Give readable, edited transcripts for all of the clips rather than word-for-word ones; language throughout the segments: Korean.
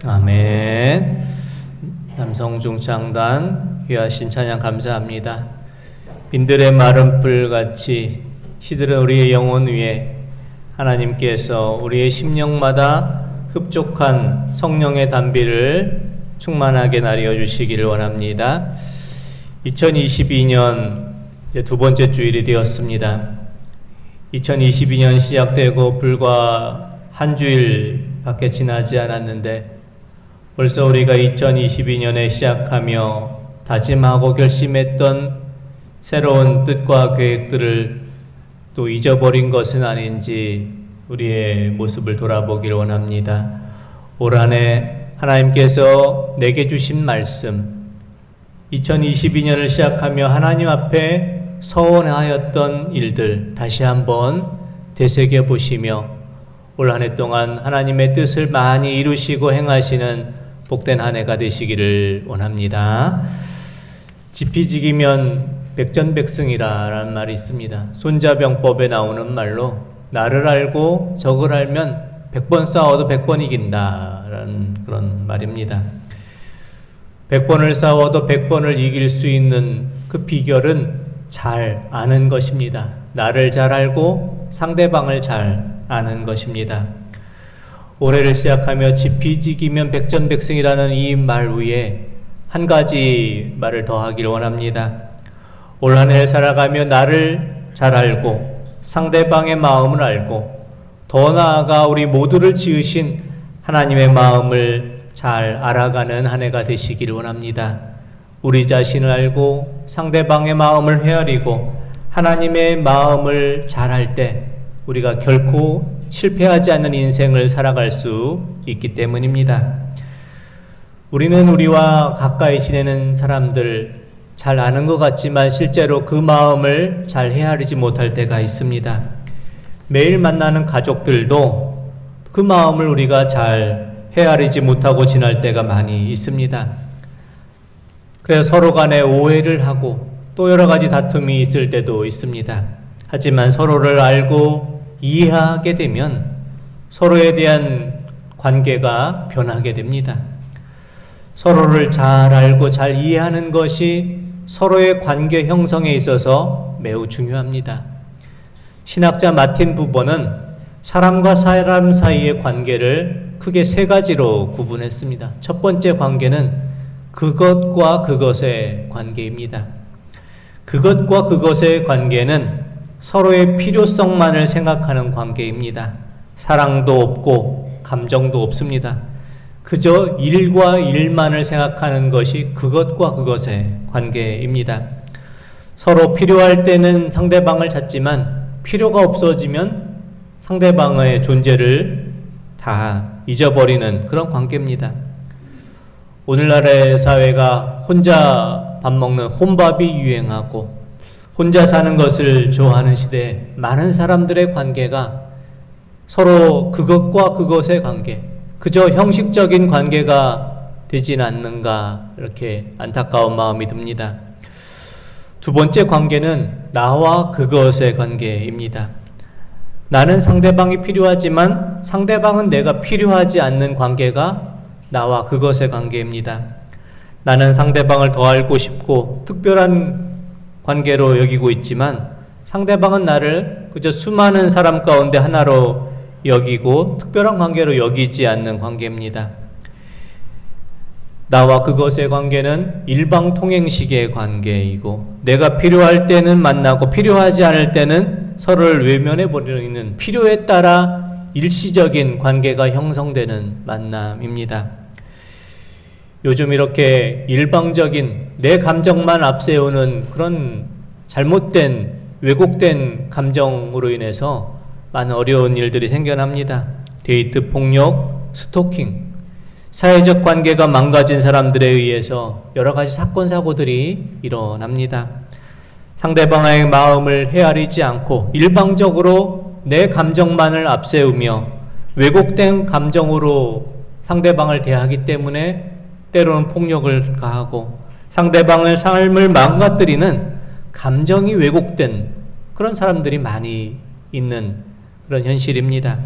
아멘. 남성중창단 귀하신 찬양 감사합니다. 빈들의 마른 풀같이 시들은 우리의 영혼 위에 하나님께서 우리의 심령마다 흡족한 성령의 단비를 충만하게 나뉘어 주시기를 원합니다. 2022년 이제 두 번째 주일이 되었습니다. 2022년 시작되고 불과 한 주일밖에 지나지 않았는데 벌써 우리가 2022년에 시작하며 다짐하고 결심했던 새로운 뜻과 계획들을 또 잊어버린 것은 아닌지 우리의 모습을 돌아보기를 원합니다. 올 한 해 하나님께서 내게 주신 말씀, 2022년을 시작하며 하나님 앞에 서원하였던 일들 다시 한번 되새겨 보시며 올 한 해 동안 하나님의 뜻을 많이 이루시고 행하시는 복된 한 해가 되시기를 원합니다. 지피지기면 백전백승이라는 말이 있습니다. 손자병법에 나오는 말로 나를 알고 적을 알면 100번 싸워도 100번 이긴다라는 그런 말입니다. 100번을 싸워도 100번을 이길 수 있는 그 비결은 잘 아는 것입니다. 나를 잘 알고 상대방을 잘 아는 것입니다. 올해를 시작하며 지피지기면 백전백승이라는 이 말 위에 한 가지 말을 더하기를 원합니다. 올 한 해를 살아가며 나를 잘 알고 상대방의 마음을 알고 더 나아가 우리 모두를 지으신 하나님의 마음을 잘 알아가는 한 해가 되시기를 원합니다. 우리 자신을 알고 상대방의 마음을 헤아리고 하나님의 마음을 잘 알 때 우리가 결코 실패하지 않는 인생을 살아갈 수 있기 때문입니다. 우리는 우리와 가까이 지내는 사람들 잘 아는 것 같지만 실제로 그 마음을 잘 헤아리지 못할 때가 있습니다. 매일 만나는 가족들도 그 마음을 우리가 잘 헤아리지 못하고 지날 때가 많이 있습니다. 그래서 서로 간에 오해를 하고 또 여러 가지 다툼이 있을 때도 있습니다. 하지만 서로를 알고 이해하게 되면 서로에 대한 관계가 변하게 됩니다. 서로를 잘 알고 잘 이해하는 것이 서로의 관계 형성에 있어서 매우 중요합니다. 신학자 마틴 부버는 사람과 사람 사이의 관계를 크게 세 가지로 구분했습니다. 첫 번째 관계는 그것과 그것의 관계입니다. 그것과 그것의 관계는 서로의 필요성만을 생각하는 관계입니다. 사랑도 없고 감정도 없습니다. 그저 일과 일만을 생각하는 것이 그것과 그것의 관계입니다. 서로 필요할 때는 상대방을 찾지만 필요가 없어지면 상대방의 존재를 다 잊어버리는 그런 관계입니다. 오늘날의 사회가 혼자 밥 먹는 혼밥이 유행하고 혼자 사는 것을 좋아하는 시대에 많은 사람들의 관계가 서로 그것과 그것의 관계, 그저 형식적인 관계가 되진 않는가 이렇게 안타까운 마음이 듭니다. 두 번째 관계는 나와 그것의 관계입니다. 나는 상대방이 필요하지만 상대방은 내가 필요하지 않는 관계가 나와 그것의 관계입니다. 나는 상대방을 더 알고 싶고 특별한 관계로 여기고 있지만 상대방은 나를 그저 수많은 사람 가운데 하나로 여기고 특별한 관계로 여기지 않는 관계입니다. 나와 그것의 관계는 일방통행식의 관계이고 내가 필요할 때는 만나고 필요하지 않을 때는 서로를 외면해버리는 필요에 따라 일시적인 관계가 형성되는 만남입니다. 요즘 이렇게 일방적인 내 감정만 앞세우는 그런 잘못된 왜곡된 감정으로 인해서 많은 어려운 일들이 생겨납니다. 데이트 폭력, 스토킹, 사회적 관계가 망가진 사람들에 의해서 여러 가지 사건 사고들이 일어납니다. 상대방의 마음을 헤아리지 않고 일방적으로 내 감정만을 앞세우며 왜곡된 감정으로 상대방을 대하기 때문에 때로는 폭력을 가하고 상대방의 삶을 망가뜨리는 감정이 왜곡된 그런 사람들이 많이 있는 그런 현실입니다.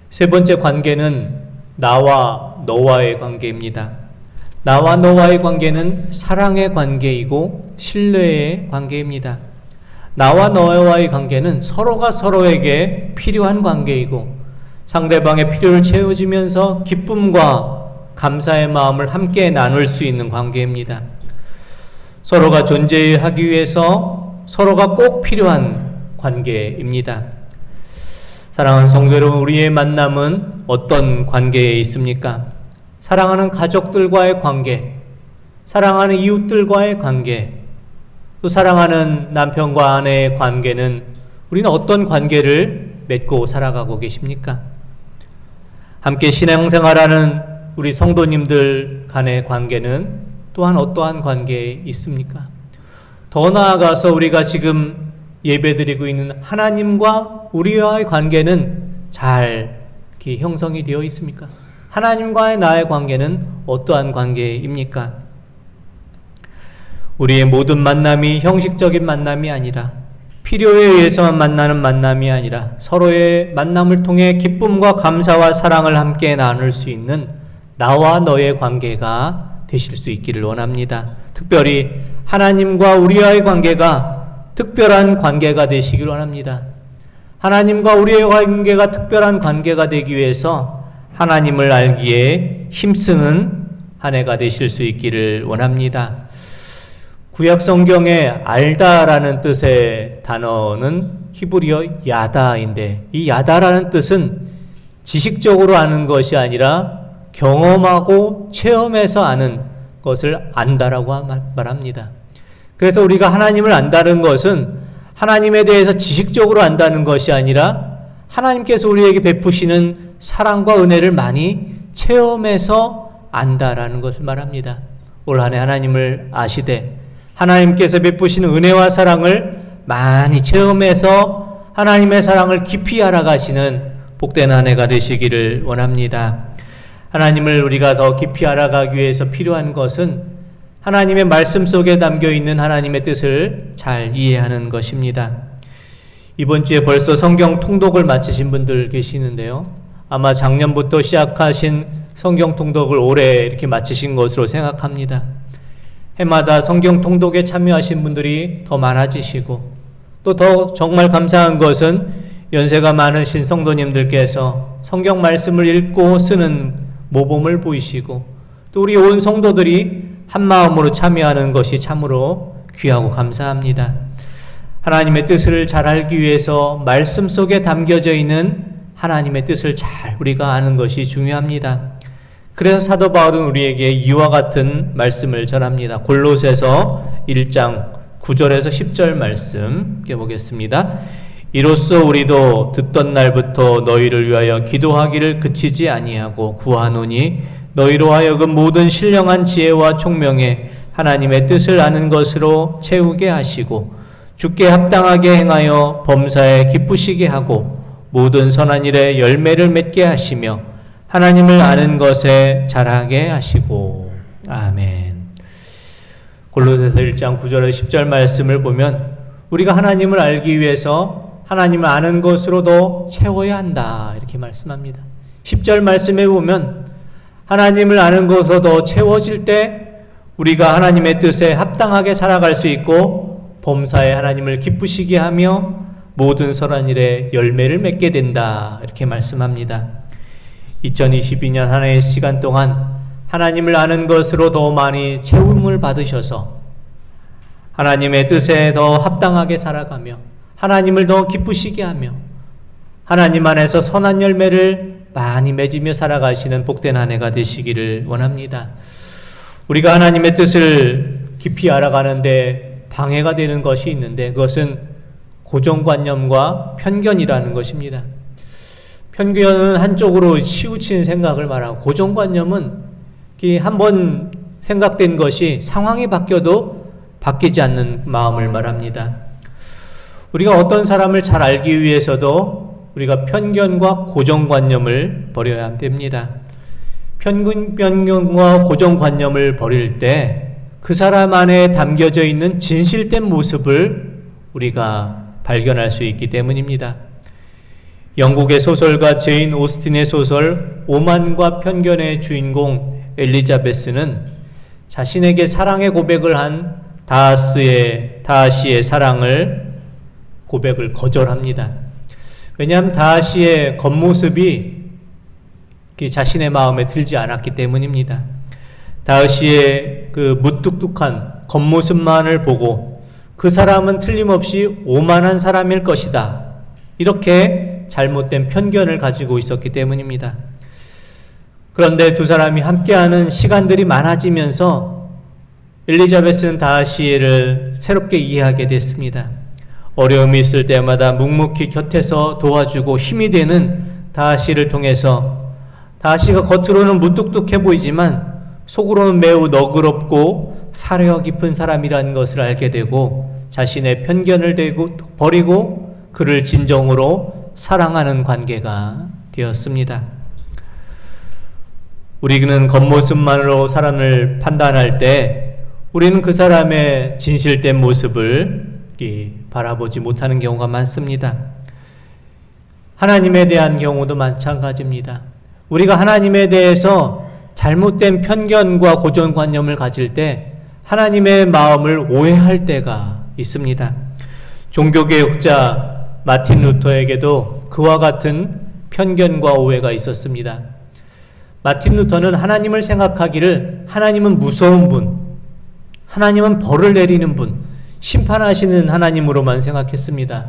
세 번째 관계는 나와 나와 너와의 관계입니다. 나와 너와의 관계는 사랑의 관계이고 신뢰의 관계입니다. 나와 너와의 관계는 서로가 서로에게 필요한 관계이고 상대방의 필요를 채워주면서 기쁨과 감사의 마음을 함께 나눌 수 있는 관계입니다. 서로가 존재하기 위해서 서로가 꼭 필요한 관계입니다. 사랑하는 성도 여러분, 우리의 만남은 어떤 관계에 있습니까? 사랑하는 가족들과의 관계, 사랑하는 이웃들과의 관계, 또 사랑하는 남편과 아내의 관계는 우리는 어떤 관계를 맺고 살아가고 계십니까? 함께 신앙생활하는 우리 성도님들 간의 관계는 또한 어떠한 관계에 있습니까? 더 나아가서 우리가 지금 예배드리고 있는 하나님과 우리와의 관계는 잘 이렇게 형성이 되어 있습니까? 하나님과의 나의 관계는 어떠한 관계입니까? 우리의 모든 만남이 형식적인 만남이 아니라 필요에 의해서만 만나는 만남이 아니라 서로의 만남을 통해 기쁨과 감사와 사랑을 함께 나눌 수 있는 나와 너의 관계가 되실 수 있기를 원합니다. 특별히 하나님과 우리와의 관계가 특별한 관계가 되시길 원합니다. 하나님과 우리의 관계가 특별한 관계가 되기 위해서 하나님을 알기에 힘쓰는 한 해가 되실 수 있기를 원합니다. 구약 성경에 알다라는 뜻의 단어는 히브리어 야다인데, 이 야다라는 뜻은 지식적으로 아는 것이 아니라 경험하고 체험해서 아는 것을 안다라고 말합니다. 그래서 우리가 하나님을 안다는 것은 하나님에 대해서 지식적으로 안다는 것이 아니라 하나님께서 우리에게 베푸시는 사랑과 은혜를 많이 체험해서 안다라는 것을 말합니다. 올 한 해 하나님을 아시되 하나님께서 베푸시는 은혜와 사랑을 많이 체험해서 하나님의 사랑을 깊이 알아가시는 복된 한 해가 되시기를 원합니다. 하나님을 우리가 더 깊이 알아가기 위해서 필요한 것은 하나님의 말씀 속에 담겨있는 하나님의 뜻을 잘 이해하는 것입니다. 이번 주에 벌써 성경 통독을 마치신 분들 계시는데요. 아마 작년부터 시작하신 성경 통독을 올해 이렇게 마치신 것으로 생각합니다. 해마다 성경 통독에 참여하신 분들이 더 많아지시고, 또 더 정말 감사한 것은 연세가 많으신 성도님들께서 성경 말씀을 읽고 쓰는 모범을 보이시고, 또 우리 온 성도들이 한 마음으로 참여하는 것이 참으로 귀하고 감사합니다. 하나님의 뜻을 잘 알기 위해서 말씀 속에 담겨져 있는 하나님의 뜻을 잘 우리가 아는 것이 중요합니다. 그래서 사도 바울은 우리에게 이와 같은 말씀을 전합니다. 골로새서 1장 9절에서 10절 말씀 읽어보겠습니다. 이로써 우리도 듣던 날부터 너희를 위하여 기도하기를 그치지 아니하고 구하노니 너희로 하여금 모든 신령한 지혜와 총명에 하나님의 뜻을 아는 것으로 채우게 하시고 주께 합당하게 행하여 범사에 기쁘시게 하고 모든 선한 일에 열매를 맺게 하시며 하나님을 아는 것에 자라게 하시고. 아멘. 골로새서 1장 9절에서 10절 말씀을 보면 우리가 하나님을 알기 위해서 하나님을 아는 것으로도 채워야 한다 이렇게 말씀합니다. 10절 말씀에 보면 하나님을 아는 것으로도 채워질 때 우리가 하나님의 뜻에 합당하게 살아갈 수 있고 범사에 하나님을 기쁘시게 하며 모든 선한 일에 열매를 맺게 된다 이렇게 말씀합니다. 2022년 한 해의 시간 동안 하나님을 아는 것으로 더 많이 채움을 받으셔서 하나님의 뜻에 더 합당하게 살아가며 하나님을 더 기쁘시게 하며 하나님 안에서 선한 열매를 많이 맺으며 살아가시는 복된 한 해가 되시기를 원합니다. 우리가 하나님의 뜻을 깊이 알아가는데 방해가 되는 것이 있는데 그것은 고정관념과 편견이라는 것입니다. 편견은 한쪽으로 치우친 생각을 말하고 고정관념은 한번 생각된 것이 상황이 바뀌어도 바뀌지 않는 마음을 말합니다. 우리가 어떤 사람을 잘 알기 위해서도 우리가 편견과 고정관념을 버려야 됩니다. 편견과 고정관념을 버릴 때 그 사람 안에 담겨져 있는 진실된 모습을 우리가 발견할 수 있기 때문입니다. 영국의 소설가 제인 오스틴의 소설 오만과 편견의 주인공 엘리자베스는 자신에게 사랑의 고백을 한 다하시의 사랑을 고백을 거절합니다. 왜냐하면 다하시의 겉모습이 자신의 마음에 들지 않았기 때문입니다. 다하시의 그 무뚝뚝한 겉모습만을 보고 그 사람은 틀림없이 오만한 사람일 것이다, 이렇게 잘못된 편견을 가지고 있었기 때문입니다. 그런데 두 사람이 함께하는 시간들이 많아지면서 엘리자베스는 다하시를 새롭게 이해하게 됐습니다. 어려움이 있을 때마다 묵묵히 곁에서 도와주고 힘이 되는 다하시를 통해서 다하시가 겉으로는 무뚝뚝해 보이지만 속으로는 매우 너그럽고 사려 깊은 사람이라는 것을 알게 되고 자신의 편견을 버리고 그를 진정으로 사랑하는 관계가 되었습니다. 우리는 겉모습만으로 사람을 판단할 때 우리는 그 사람의 진실된 모습을 바라보지 못하는 경우가 많습니다. 하나님에 대한 경우도 마찬가지입니다. 우리가 하나님에 대해서 잘못된 편견과 고정관념을 가질 때 하나님의 마음을 오해할 때가 있습니다. 종교개혁자 마틴 루터에게도 그와 같은 편견과 오해가 있었습니다. 마틴 루터는 하나님을 생각하기를 하나님은 무서운 분, 하나님은 벌을 내리는 분, 심판하시는 하나님으로만 생각했습니다.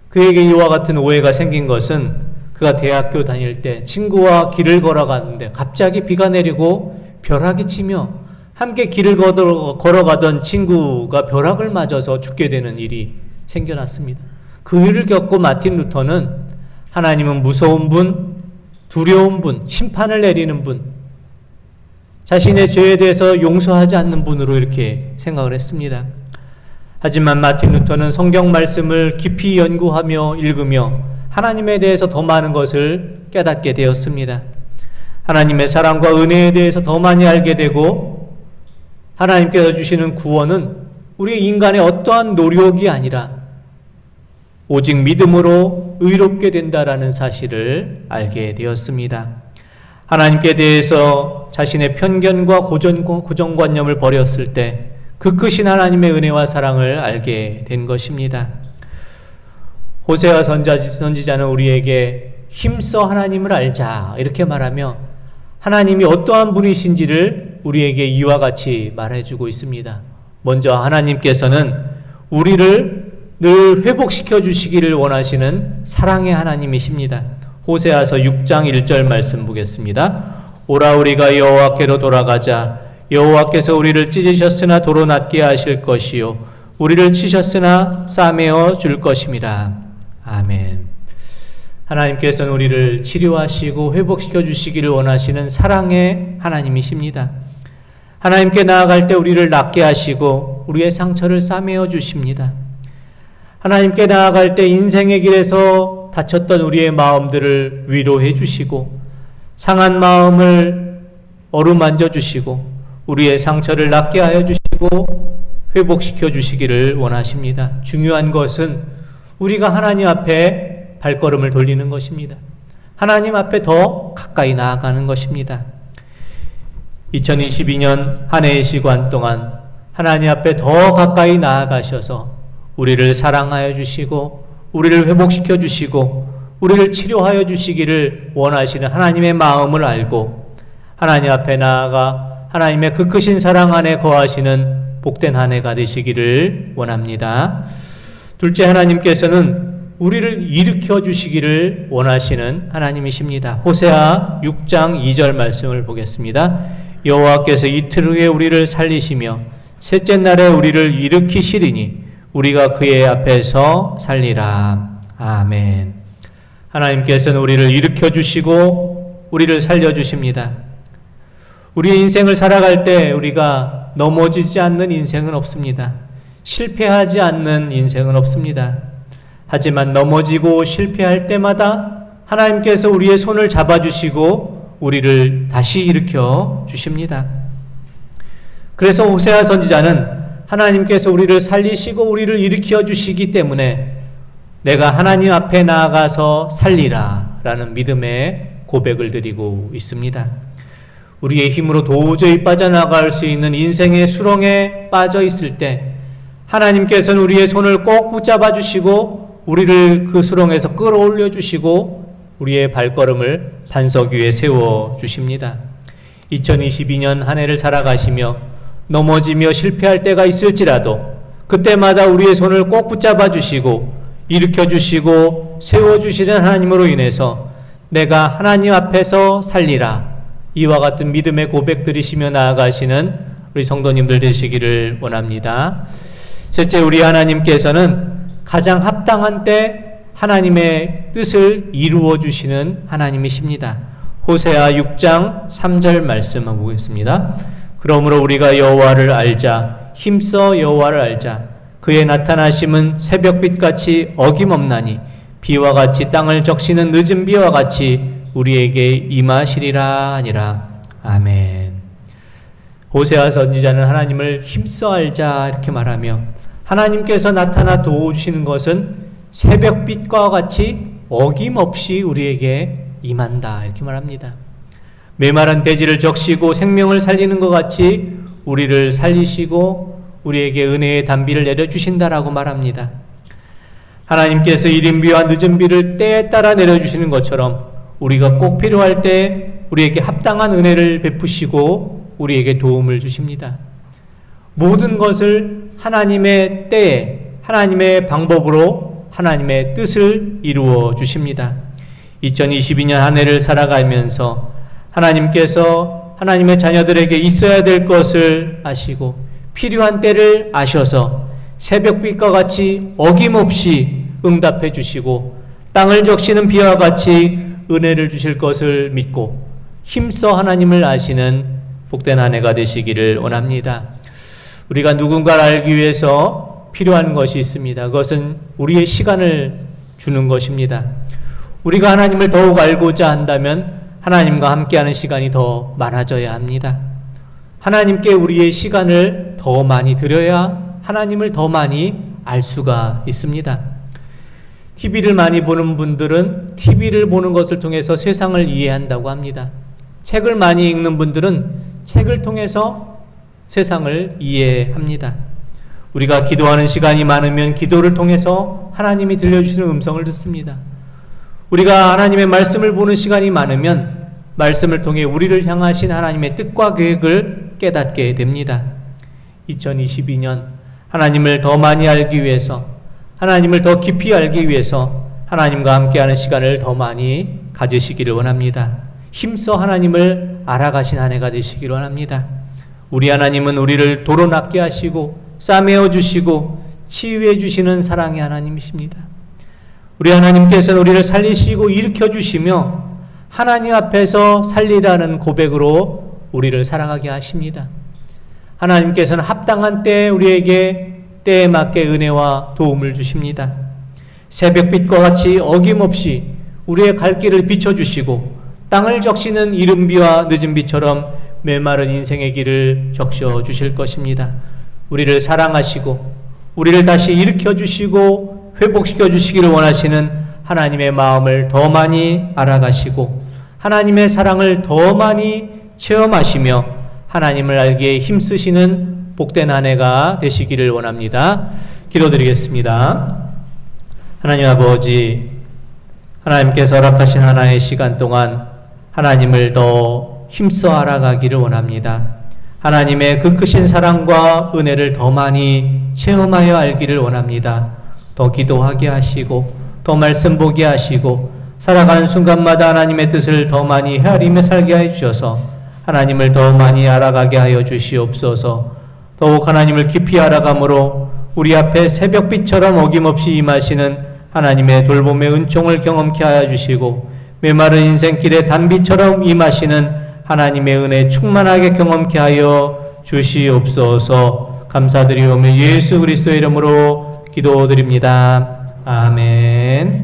그에게 이와 같은 오해가 생긴 것은 그가 대학교 다닐 때 친구와 길을 걸어가는데 갑자기 비가 내리고 벼락이 치며 함께 길을 걸어가던 친구가 벼락을 맞아서 죽게 되는 일이 생겨났습니다. 그 일을 겪고 마틴 루터는 하나님은 무서운 분, 두려운 분, 심판을 내리는 분, 자신의 죄에 대해서 용서하지 않는 분으로 이렇게 생각을 했습니다. 하지만 마틴 루터는 성경 말씀을 깊이 연구하며 읽으며 하나님에 대해서 더 많은 것을 깨닫게 되었습니다. 하나님의 사랑과 은혜에 대해서 더 많이 알게 되고 하나님께서 주시는 구원은 우리 인간의 어떠한 노력이 아니라 오직 믿음으로 의롭게 된다라는 사실을 알게 되었습니다. 하나님께 대해서 자신의 편견과 고정관념을 버렸을 때 그 크신 하나님의 은혜와 사랑을 알게 된 것입니다. 호세아 선지자는 우리에게 힘써 하나님을 알자 이렇게 말하며 하나님이 어떠한 분이신지를 우리에게 이와 같이 말해주고 있습니다. 먼저 하나님께서는 우리를 늘 회복시켜 주시기를 원하시는 사랑의 하나님이십니다. 호세아서 6장 1절 말씀 보겠습니다. 오라 우리가 여호와께로 돌아가자. 여호와께서 우리를 찢으셨으나 도로 낫게 하실 것이요 우리를 치셨으나 싸매어 줄 것임이라. 아멘. 하나님께서는 우리를 치료하시고 회복시켜 주시기를 원하시는 사랑의 하나님이십니다. 하나님께 나아갈 때 우리를 낫게 하시고 우리의 상처를 싸매어 주십니다. 하나님께 나아갈 때 인생의 길에서 다쳤던 우리의 마음들을 위로해 주시고 상한 마음을 어루만져 주시고 우리의 상처를 낫게 하여 주시고 회복시켜 주시기를 원하십니다. 중요한 것은 우리가 하나님 앞에 발걸음을 돌리는 것입니다. 하나님 앞에 더 가까이 나아가는 것입니다. 2022년 한 해의 시간 동안 하나님 앞에 더 가까이 나아가셔서 우리를 사랑하여 주시고 우리를 회복시켜 주시고 우리를 치료하여 주시기를 원하시는 하나님의 마음을 알고 하나님 앞에 나아가 하나님의 그 크신 사랑 안에 거하시는 복된 한 해가 되시기를 원합니다. 둘째, 하나님께서는 우리를 일으켜 주시기를 원하시는 하나님이십니다. 호세아 6장 2절 말씀을 보겠습니다. 여호와께서 이틀 후에 우리를 살리시며 셋째 날에 우리를 일으키시리니 우리가 그의 앞에서 살리라. 아멘. 하나님께서는 우리를 일으켜 주시고 우리를 살려 주십니다. 우리의 인생을 살아갈 때 우리가 넘어지지 않는 인생은 없습니다. 실패하지 않는 인생은 없습니다. 하지만 넘어지고 실패할 때마다 하나님께서 우리의 손을 잡아주시고 우리를 다시 일으켜 주십니다. 그래서 호세아 선지자는 하나님께서 우리를 살리시고 우리를 일으켜 주시기 때문에 내가 하나님 앞에 나아가서 살리라 라는 믿음의 고백을 드리고 있습니다. 우리의 힘으로 도저히 빠져나갈 수 있는 인생의 수렁에 빠져 있을 때 하나님께서는 우리의 손을 꼭 붙잡아 주시고 우리를 그 수렁에서 끌어올려 주시고 우리의 발걸음을 반석 위에 세워 주십니다. 2022년 한 해를 살아가시며 넘어지며 실패할 때가 있을지라도 그때마다 우리의 손을 꼭 붙잡아 주시고 일으켜 주시고 세워 주시는 하나님으로 인해서 내가 하나님 앞에서 살리라, 이와 같은 믿음의 고백 들으시며 나아가시는 우리 성도님들 되시기를 원합니다. 셋째, 우리 하나님께서는 가장 합당한 때 하나님의 뜻을 이루어 주시는 하나님이십니다. 호세아 6장 3절 말씀 한번 보겠습니다. 그러므로 우리가 여호와를 알자, 힘써 여호와를 알자. 그의 나타나심은 새벽빛같이 어김없나니 비와 같이 땅을 적시는 늦은 비와 같이 우리에게 임하시리라 하니라. 아멘. 호세아 선지자는 하나님을 힘써 알자 이렇게 말하며 하나님께서 나타나 도와주시는 것은 새벽빛과 같이 어김없이 우리에게 임한다 이렇게 말합니다. 메마른 대지를 적시고 생명을 살리는 것 같이 우리를 살리시고 우리에게 은혜의 단비를 내려주신다라고 말합니다. 하나님께서 이른 비와 늦은 비를 때에 따라 내려주시는 것처럼 우리가 꼭 필요할 때 우리에게 합당한 은혜를 베푸시고 우리에게 도움을 주십니다. 모든 것을 하나님의 때에 하나님의 방법으로 하나님의 뜻을 이루어 주십니다. 2022년 한 해를 살아가면서 하나님께서 하나님의 자녀들에게 있어야 될 것을 아시고 필요한 때를 아셔서 새벽빛과 같이 어김없이 응답해 주시고 땅을 적시는 비와 같이 은혜를 주실 것을 믿고 힘써 하나님을 아시는 복된 한 해가 되시기를 원합니다. 우리가 누군가를 알기 위해서 필요한 것이 있습니다. 그것은 우리의 시간을 주는 것입니다. 우리가 하나님을 더욱 알고자 한다면 하나님과 함께하는 시간이 더 많아져야 합니다. 하나님께 우리의 시간을 더 많이 드려야 하나님을 더 많이 알 수가 있습니다. TV를 많이 보는 분들은 TV를 보는 것을 통해서 세상을 이해한다고 합니다. 책을 많이 읽는 분들은 책을 통해서 세상을 이해합니다. 우리가 기도하는 시간이 많으면 기도를 통해서 하나님이 들려주시는 음성을 듣습니다. 우리가 하나님의 말씀을 보는 시간이 많으면 말씀을 통해 우리를 향하신 하나님의 뜻과 계획을 깨닫게 됩니다. 2022년 하나님을 더 많이 알기 위해서, 하나님을 더 깊이 알기 위해서 하나님과 함께하는 시간을 더 많이 가지시기를 원합니다. 힘써 하나님을 알아가신 한 해가 되시기를 원합니다. 우리 하나님은 우리를 도로 낫게 하시고 싸매어 주시고 치유해 주시는 사랑의 하나님이십니다. 우리 하나님께서는 우리를 살리시고 일으켜 주시며 하나님 앞에서 살리라는 고백으로 우리를 살아가게 하십니다. 하나님께서는 합당한 때에 우리에게 때에 맞게 은혜와 도움을 주십니다. 새벽빛과 같이 어김없이 우리의 갈 길을 비춰주시고 땅을 적시는 이른 비와 늦은 비처럼 메마른 인생의 길을 적셔 주실 것입니다. 우리를 사랑하시고 우리를 다시 일으켜 주시고 회복시켜 주시기를 원하시는 하나님의 마음을 더 많이 알아가시고 하나님의 사랑을 더 많이 체험하시며 하나님을 알기에 힘쓰시는 복된 한 해가 되시기를 원합니다. 기도드리겠습니다. 하나님 아버지, 하나님께서 허락하신 하나의 시간 동안 하나님을 더 힘써 알아가기를 원합니다. 하나님의 그 크신 사랑과 은혜를 더 많이 체험하여 알기를 원합니다. 더 기도하게 하시고 더 말씀 보게 하시고 살아가는 순간마다 하나님의 뜻을 더 많이 헤아리며 살게 하여 주셔서 하나님을 더 많이 알아가게 하여 주시옵소서. 더욱 하나님을 깊이 알아감으로 우리 앞에 새벽빛처럼 어김없이 임하시는 하나님의 돌봄의 은총을 경험케 하여 주시고 메마른 인생길에 단비처럼 임하시는 하나님의 은혜 충만하게 경험케 하여 주시옵소서. 감사드리오며 예수 그리스도의 이름으로 기도드립니다. 아멘.